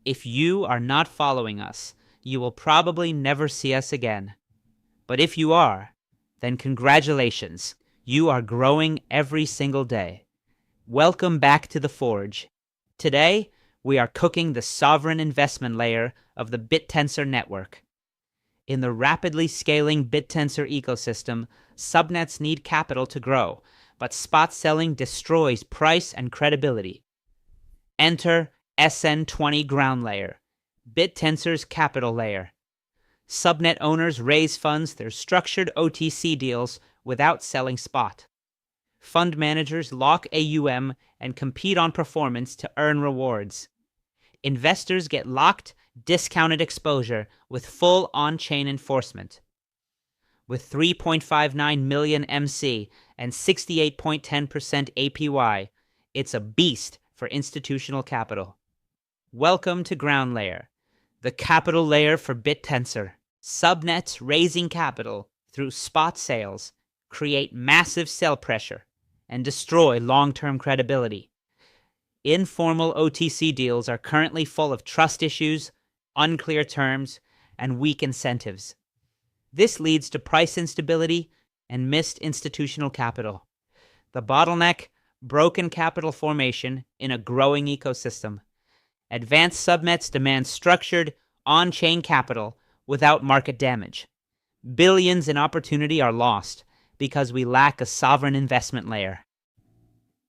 If you are not following us, you will probably never see us again. But if you are, then congratulations. You are growing every single day. Welcome back to the Forge. Today, we are cooking the sovereign investment layer of the Bittensor network. In the rapidly scaling Bittensor ecosystem, subnets need capital to grow, but spot selling destroys price and credibility. Enter SN20 GroundLayer, Bittensor's capital layer. Subnet owners raise funds through structured OTC deals without selling spot. Fund managers lock AUM and compete on performance to earn rewards. Investors get locked, discounted exposure with full on-chain enforcement. With 3.59 million MC and 68.10% APY, it's a beast for institutional capital. Welcome to GroundLayer, the capital layer for Bittensor. Subnets raising capital through spot sales create massive sell pressure and destroy long-term credibility. Informal OTC deals are currently full of trust issues, unclear terms, and weak incentives. This leads to price instability and missed institutional capital. The bottleneck, broken capital formation in a growing ecosystem. Advanced subnets demand structured, on-chain capital without market damage. Billions in opportunity are lost because we lack a sovereign investment layer.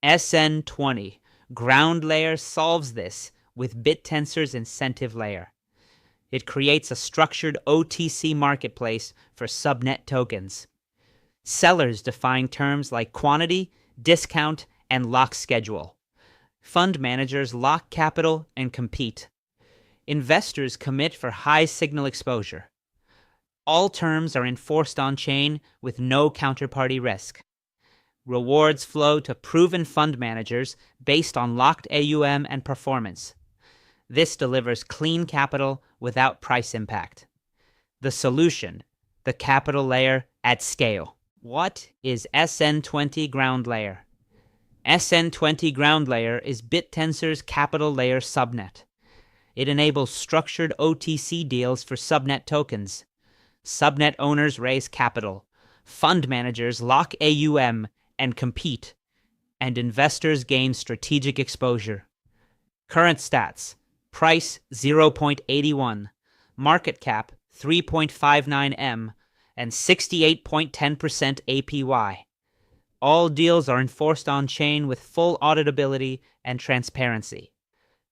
SN20 GroundLayer solves this with Bittensor's incentive layer. It creates a structured OTC marketplace for subnet tokens. Sellers define terms like quantity, discount, and lock schedule. Fund managers lock capital and compete. Investors commit for high signal exposure. All terms are enforced on-chain with no counterparty risk. Rewards flow to proven fund managers based on locked AUM and performance. This delivers clean capital without price impact. The solution, the capital layer at scale. What is SN20 GroundLayer? SN20 GroundLayer is Bittensor's capital layer subnet. It enables structured OTC deals for subnet tokens. Subnet owners raise capital. Fund managers lock AUM and compete. And investors gain strategic exposure. Current stats: price 0.81, market cap 3.59 M, and 68.10% APY. All deals are enforced on-chain with full auditability and transparency.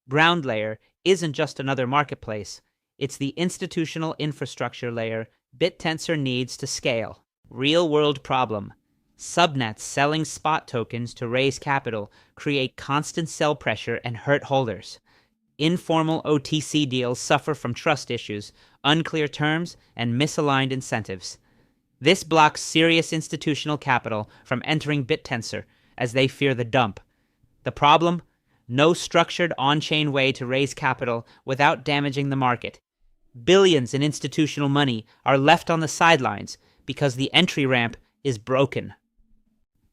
GroundLayer isn't just another marketplace, it's the institutional infrastructure layer Bittensor needs to scale. Real-world problem: subnets selling spot tokens to raise capital create constant sell pressure and hurt holders. Informal OTC deals suffer from trust issues, unclear terms, and misaligned incentives. This blocks serious institutional capital from entering Bittensor as they fear the dump. The problem? No structured on-chain way to raise capital without damaging the market. Billions in institutional money are left on the sidelines because the entry ramp is broken.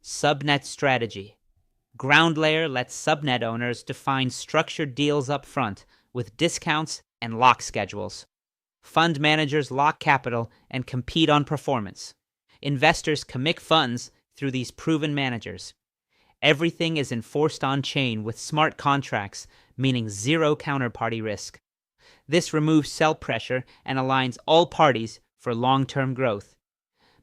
Subnet Strategy. GroundLayer lets subnet owners define structured deals up front with discounts and lock schedules. Fund managers lock capital and compete on performance. Investors commit funds through these proven managers. Everything is enforced on-chain with smart contracts, meaning zero counterparty risk. This removes sell pressure and aligns all parties for long-term growth.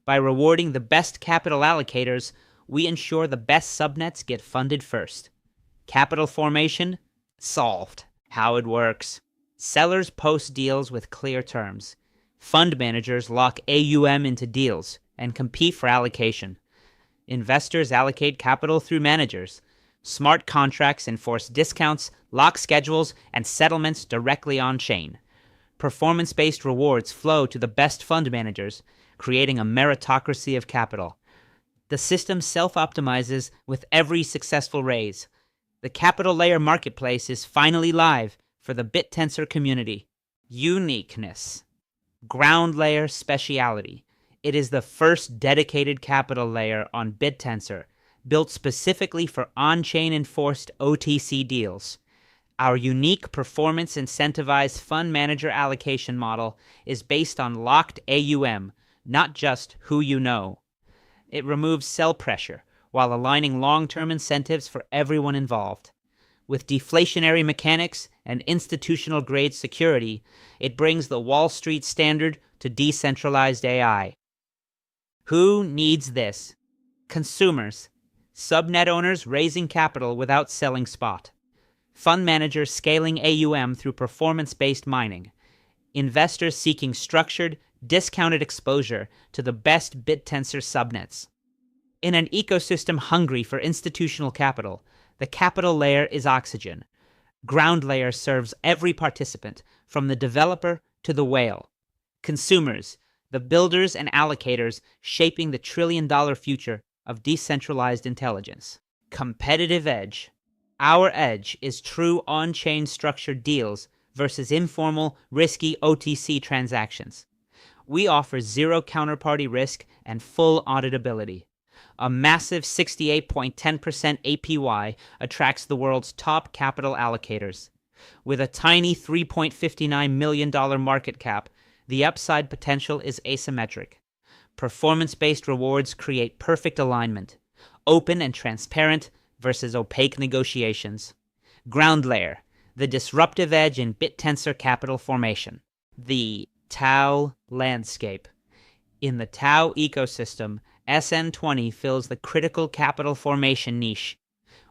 By rewarding the best capital allocators, we ensure the best subnets get funded first. Capital formation? Solved. How it works. Sellers post deals with clear terms. Fund managers lock AUM into deals and compete for allocation. Investors allocate capital through managers. Smart contracts enforce discounts, lock schedules, and settlements directly on-chain. Performance-based rewards flow to the best fund managers, creating a meritocracy of capital. The system self-optimizes with every successful raise. The capital layer marketplace is finally live for the Bittensor community. Uniqueness. GroundLayer speciality. It is the first dedicated capital layer on Bittensor, built specifically for on-chain enforced OTC deals. Our unique performance-incentivized fund manager allocation model is based on locked AUM, not just who you know. It removes sell pressure while aligning long-term incentives for everyone involved. With deflationary mechanics and institutional-grade security, it brings the Wall Street standard to decentralized AI. Who needs this? Consumers, subnet owners raising capital without selling spot, fund managers scaling AUM through performance-based mining, investors seeking structured, discounted exposure to the best Bittensor subnets. In an ecosystem hungry for institutional capital, the capital layer is oxygen. GroundLayer serves every participant, from the developer to the whale. Consumers, the builders and allocators shaping the trillion-dollar future of decentralized intelligence. Competitive edge. Our edge is true on-chain structured deals versus informal, risky OTC transactions. We offer zero counterparty risk and full auditability. A massive 68.10% APY attracts the world's top capital allocators. With a tiny $3.59 million market cap, the upside potential is asymmetric. Performance-based rewards create perfect alignment, open and transparent versus opaque negotiations. GroundLayer, the disruptive edge in Bittensor capital formation. The TAO Landscape. In the TAO ecosystem, SN20 fills the critical capital formation niche.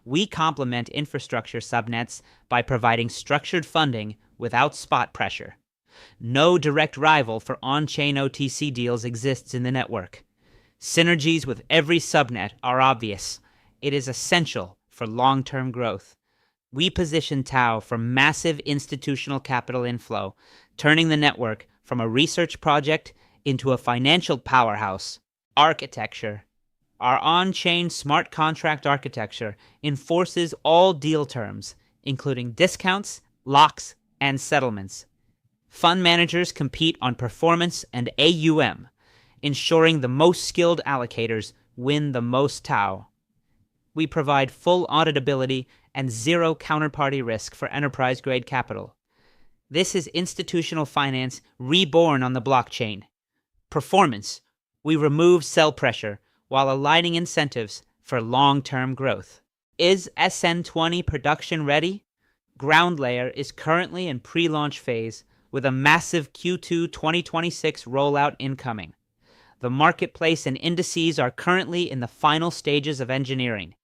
We complement infrastructure subnets by providing structured funding without spot pressure. No direct rival for on-chain OTC deals exists in the network. Synergies with every subnet are obvious. It is essential for long-term growth. We position TAO for massive institutional capital inflow, turning the network from a research project into a financial powerhouse. Architecture. Our on-chain smart contract architecture enforces all deal terms, including discounts, locks, and settlements. Fund managers compete on performance and AUM, ensuring the most skilled allocators win the most TAO. We provide full auditability and zero counterparty risk for enterprise-grade capital. This is institutional finance reborn on the blockchain. Performance. We remove sell pressure while aligning incentives for long-term growth. Is SN20 production ready? GroundLayer is currently in pre-launch phase with a massive Q2 2026 rollout incoming. The marketplace and indices are currently in the final stages of engineering.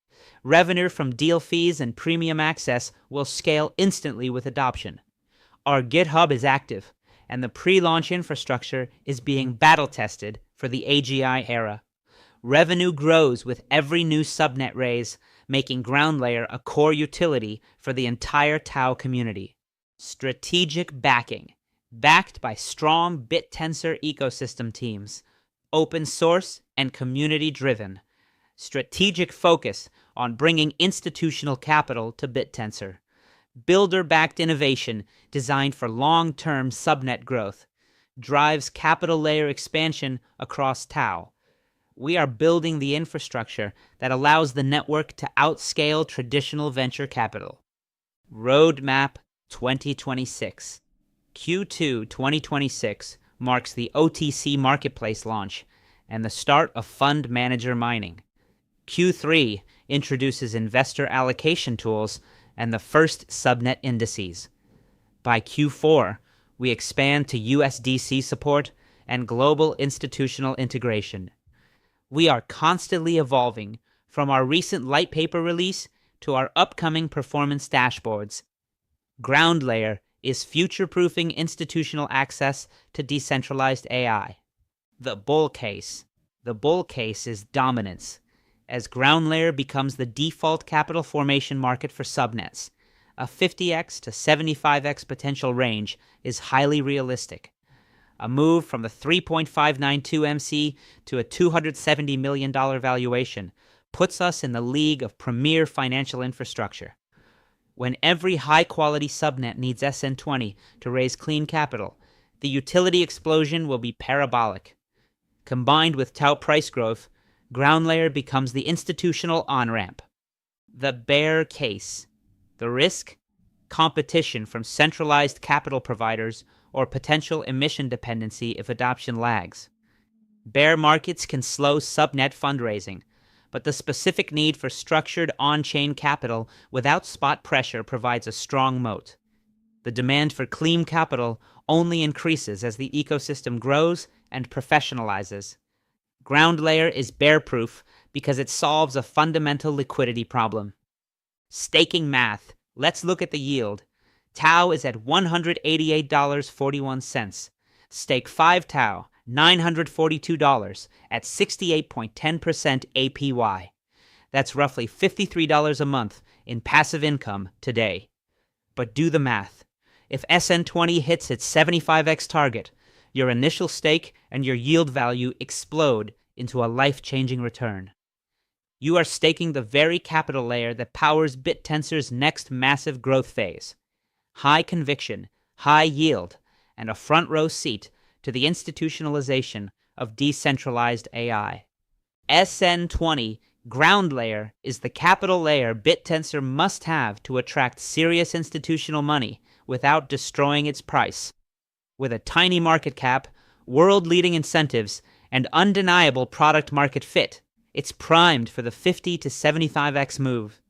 Revenue from deal fees and premium access will scale instantly with adoption. Our GitHub is active, and the pre-launch infrastructure is being battle-tested for the AGI era. Revenue grows with every new subnet raise, making GroundLayer a core utility for the entire TAO community. Strategic backing. Backed by strong Bittensor ecosystem teams. Open source and community-driven. Strategic focus on bringing institutional capital to Bittensor. Builder-backed innovation designed for long-term subnet growth. Drives capital layer expansion across TAO. We are building the infrastructure that allows the network to outscale traditional venture capital. Roadmap 2026. Q2 2026 marks the OTC marketplace launch and the start of fund manager mining. Q3 introduces investor allocation tools and the first subnet indices. By Q4, we expand to USDC support and global institutional integration. We are constantly evolving from our recent light paper release to our upcoming performance dashboards. GroundLayer is future-proofing institutional access to decentralized AI. The bull case. The bull case is dominance, as GroundLayer becomes the default capital formation market for subnets. A 50x to 75x potential range is highly realistic. A move from the 3.592 MC to a $270 million valuation puts us in the league of premier financial infrastructure. When every high-quality subnet needs SN20 to raise clean capital, the utility explosion will be parabolic. Combined with TAO price growth, GroundLayer becomes the institutional on-ramp. The bear case. The risk? competition from centralized capital providers, or potential emission dependency if adoption lags. Bear markets can slow subnet fundraising, but the specific need for structured on-chain capital without spot pressure provides a strong moat. The demand for clean capital only increases as the ecosystem grows and professionalizes. GroundLayer is bear-proof because it solves a fundamental liquidity problem. Staking math. Let's look at the yield. TAO is at $188.41. Stake 5 TAO, $942 at 68.10% APY. That's roughly $53 a month in passive income today. But do the math. If SN20 hits its 75x target, your initial stake and your yield value explode into a life-changing return. You are staking the very capital layer that powers Bittensor's next massive growth phase. High conviction, high yield, and a front-row seat to the institutionalization of decentralized AI. SN20 GroundLayer is the capital layer Bittensor must have to attract serious institutional money without destroying its price. With a tiny market cap, world-leading incentives, and undeniable product-market fit, it's primed for the 50 to 75x move.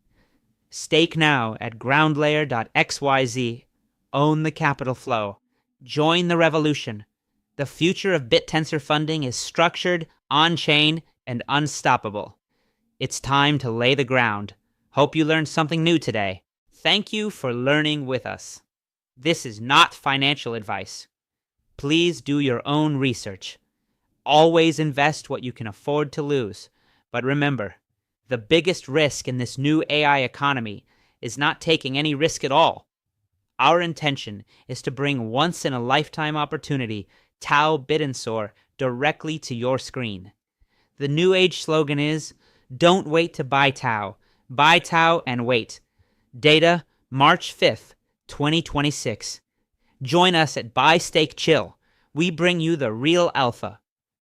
Stake now at groundlayer.xyz. Own the capital flow. Join the revolution. The future of Bittensor funding is structured, on-chain, and unstoppable. It's time to lay the ground. Hope you learned something new today. Thank you for learning with us. This is not financial advice. Please do your own research. Always invest what you can afford to lose. But remember, the biggest risk in this new AI economy is not taking any risk at all. Our intention is to bring once-in-a-lifetime opportunity, TAO Bittensor, directly to your screen. The New Age slogan is, don't wait to buy TAO. Buy TAO and wait. Data, March 5th, 2026. Join us at Buy Stake Chill. We bring you the real alpha.